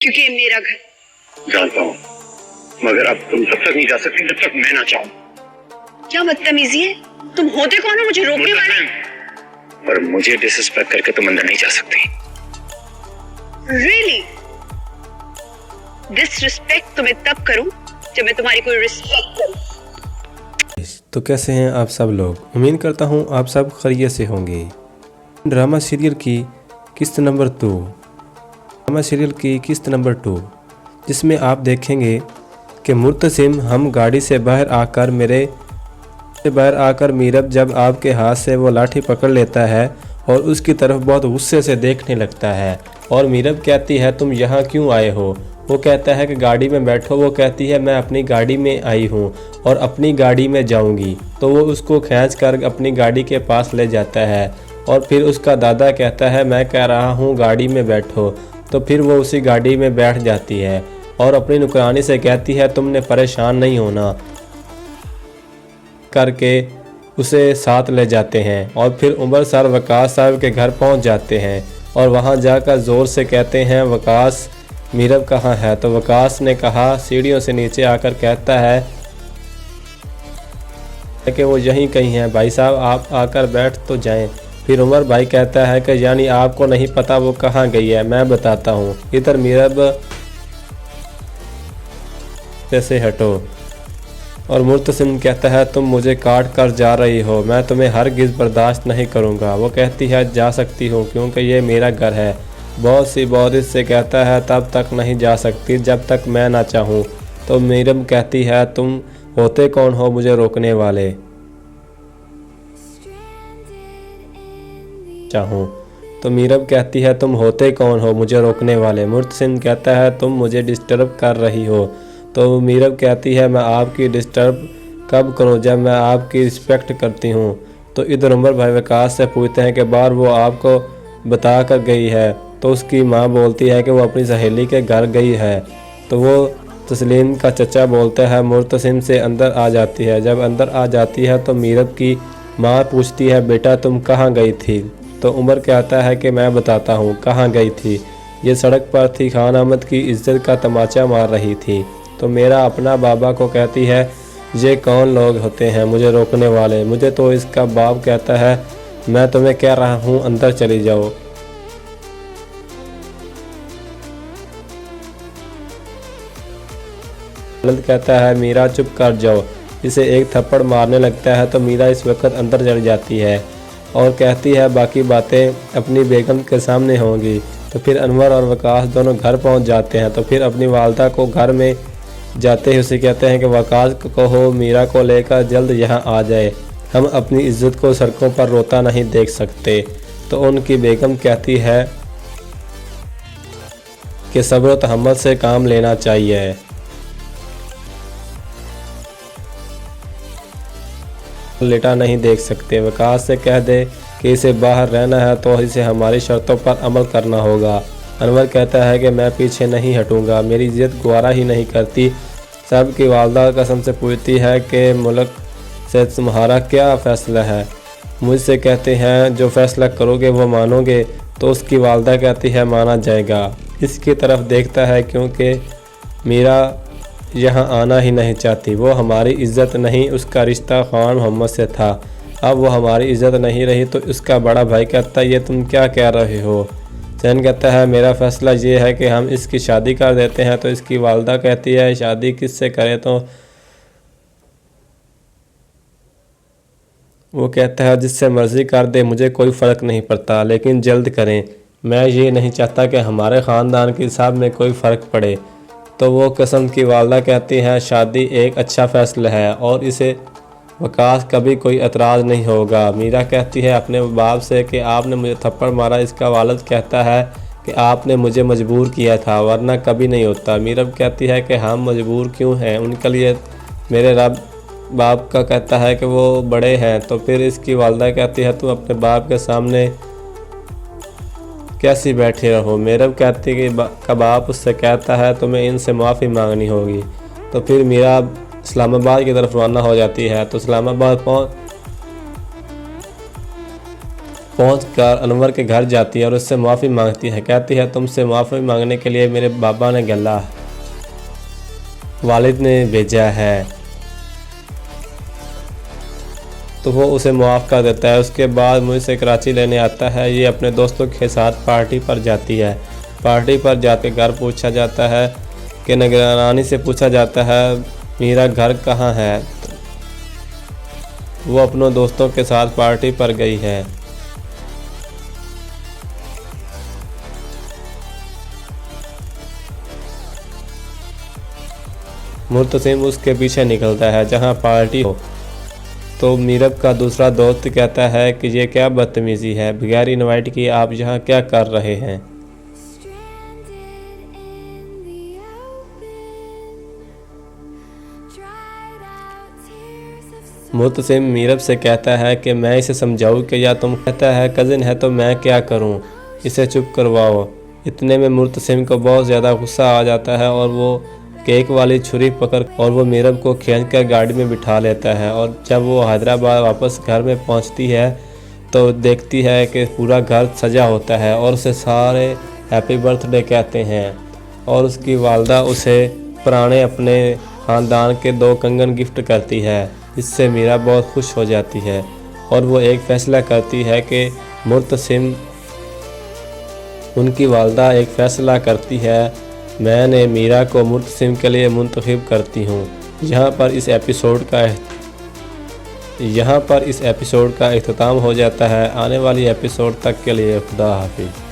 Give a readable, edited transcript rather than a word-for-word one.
क्योंकि ये मेरा घर। जानता हूँ, मगर अब तुम तब तक नहीं जा सकती जब तक मैं ना चाहूँ। क्या बदतमीजी है? तुम होते कौन हो मुझे रोकने वाले? और मुझे डिसरिस्पेक्ट करके तुम अंदर नहीं जा सकती। रियली? डिसरिस्पेक्ट तो मैं तब करूं जब मैं तुम्हारी कोई रिस्पेक्ट करूं। तो कैसे हैं आप सब लोग? उम्मीद करता हूं आप सब खैरियत से होंगे। ड्रामा सीरियल की किस्त नंबर 2 जिसमें आप देखेंगे कि मुर्तसिम हम गाड़ी से बाहर आकर मीरब जब आपके हाथ से वो लाठी पकड़ लेता है और उसकी तरफ बहुत गुस्से से देखने लगता है। और मीरब कहती है तुम यहाँ क्यों आए हो? वो कहता है कि गाड़ी में बैठो। वो कहती है मैं अपनी गाड़ी में आई हूँ और अपनी गाड़ी में जाऊँगी। तो वो उसको खींच कर अपनी गाड़ी के पास ले जाता है और फिर उसका दादा कहता है मैं कह रहा हूँ गाड़ी में बैठो। तो फिर वो उसी गाड़ी में बैठ जाती है और अपनी नुकरानी से कहती है तुमने परेशान नहीं होना करके उसे साथ ले जाते हैं। और फिर उमर सर वकास साहब के घर पहुंच जाते हैं और वहां जाकर ज़ोर से कहते हैं वकास मीरब कहाँ है? तो वकास ने कहा सीढ़ियों से नीचे आकर कहता है कि वो यहीं कहीं है। भाई साहब आप आकर बैठ तो जाएं। फिर उमर भाई कहता है कि यानी आपको नहीं पता वो कहाँ गई है? मैं बताता हूँ। इधर मीरब से हटो और मुर्तसिम कहता है तुम मुझे काट कर जा रही हो, मैं तुम्हें हरगिज़ बर्दाश्त नहीं करूँगा। वो कहती है जा सकती हूँ क्योंकि ये मेरा घर है। बहुत सी बहुत से कहता है तब तक नहीं जा सकती जब तक मैं ना चाहूँ। तो मीरब कहती है तुम होते कौन हो मुझे रोकने वाले? चाहूँ। तो मीरब कहती है तुम होते कौन हो मुझे रोकने वाले? मुर्तसिम कहता है तुम मुझे डिस्टर्ब कर रही हो। तो मीरब कहती है मैं आपकी डिस्टर्ब कब करूं जब मैं आपकी रिस्पेक्ट करती हूं। तो इधर उमर भाई वकास से पूछते हैं कि बार वो आपको बता कर गई है? तो उसकी मां बोलती है कि वो अपनी सहेली के घर गई है। तो वो तस्लीम का चचा बोलता है मुर्तसिम से अंदर आ जाती है। जब अंदर आ जाती है तो मीरब की माँ पूछती है बेटा तुम कहाँ गई थी? तो उमर कहता है कि मैं बताता हूँ कहाँ गई थी। ये सड़क पर थी, खान अहमद की इज्जत का तमाचा मार रही थी। तो मेरा अपना बाबा को कहती है ये कौन लोग होते हैं मुझे रोकने वाले? मुझे तो इसका बाप कहता है मैं तुम्हें कह रहा हूँ अंदर चली जाओ। खालिद कहता है मीरा चुप कर जाओ। इसे एक थप्पड़ मारने लगता है तो मीरा इस वक्त अंदर चली जाती है और कहती है बाकी बातें अपनी बेगम के सामने होंगी। तो फिर अनवर और वकास दोनों घर पहुंच जाते हैं। तो फिर अपनी वालदा को घर में जाते ही उसे कहते हैं कि वकास को कहो मीरा को लेकर जल्द यहाँ आ जाए, हम अपनी इज्जत को सड़कों पर रोता नहीं देख सकते। तो उनकी बेगम कहती है कि सब्र और तहम्मुल से काम लेना चाहिए। लेटा नहीं देख सकते। वकास से कह दे कि इसे बाहर रहना है तो इसे हमारी शर्तों पर अमल करना होगा। अनवर कहता है कि मैं पीछे नहीं हटूंगा, मेरी इज्जत गवारा ही नहीं करती। सब की वालदा कसम से पूछती है कि मुल्क से तुम्हारा क्या फ़ैसला है? मुझसे कहते हैं जो फ़ैसला करोगे वो मानोगे। तो उसकी वालदा कहती है माना जाएगा। इसकी तरफ देखता है क्योंकि मीरा यहाँ आना ही नहीं चाहती। वो हमारी इज़्ज़त नहीं, उसका रिश्ता खान मोहम्मद से था। अब वो हमारी इज़्ज़त नहीं रही। तो उसका बड़ा भाई कहता है ये तुम क्या कह रहे हो? जैन कहता है मेरा फ़ैसला ये है कि हम इसकी शादी कर देते हैं। तो इसकी वालदा कहती है शादी किससे करें? तो वो कहता है जिससे मर्ज़ी कर दे, मुझे कोई फ़र्क नहीं पड़ता, लेकिन जल्द करें। मैं ये नहीं चाहता कि हमारे ख़ानदान की हिसाब में कोई फ़र्क पड़े। तो वो कसम की वालदा कहती है शादी एक अच्छा फ़ैसला है और इसे वकास कभी कोई एतराज़ नहीं होगा। मीरा कहती है अपने बाप से कि आपने मुझे थप्पड़ मारा। इसका वालिद कहता है कि आपने मुझे मजबूर किया था वरना कभी नहीं होता। मीरब कहती है कि हम मजबूर क्यों हैं, उनके लिए मेरे रब बाप का कहता है कि वो बड़े हैं। तो फिर इसकी वालदा कहती है तुम अपने बाप के सामने कैसी बैठे रहो? मीरब कहती है कि बाप उससे कहता है तुम्हें इनसे माफ़ी मांगनी होगी। तो फिर मीरा इस्लामाबाद की तरफ रवाना हो जाती है। तो इस्लामाबाद पहुंचकर अनवर के घर जाती है और उससे माफ़ी मांगती है। कहती है तुमसे माफ़ी मांगने के लिए मेरे बाबा ने गला वालिद ने भेजा है, तो वो उसे माफ़ कर देता है। उसके बाद मुझसे कराची लेने आता है। ये अपने दोस्तों के साथ पार्टी पर जाती है। पार्टी पर जाकर घर पूछा जाता है कि निगरानी से पूछा जाता है मीरा घर कहाँ है। वो अपनों दोस्तों के साथ पार्टी पर गई है। मुर्तसिम उसके पीछे निकलता है जहाँ पार्टी हो, तो मीरब का दूसरा दोस्त कहता है कि ये क्या बदतमीज़ी है, बगैर इनवाइट किए आप यहाँ क्या कर रहे हैं। मुर्तसिम मीरब से कहता है कि मैं इसे समझाऊँ कि या तुम। कहता है कज़िन है तो मैं क्या करूँ, इसे चुप करवाओ। इतने में मुर्तसिम को बहुत ज़्यादा गुस्सा आ जाता है और वो केक वाली छुरी पकड़ और वो मीरब को खींचकर गाड़ी में बिठा लेता है। और जब वो हैदराबाद वापस घर में पहुंचती है तो देखती है कि पूरा घर सजा होता है और उसे सारे हैप्पी बर्थडे कहते हैं और उसकी वालदा उसे पुराने अपने ख़ानदान के 2 कंगन गिफ्ट करती है। इससे मीरा बहुत खुश हो जाती है और वो एक फ़ैसला करती है कि मुर्तसिम उनकी वालदा एक फ़ैसला करती है, मैंने मीरा को मुर्तसिम के लिए मुंतखब करती हूँ। यहाँ पर इस एपिसोड का इख्तिताम हो जाता है। आने वाली एपिसोड तक के लिए खुदा हाफिज़।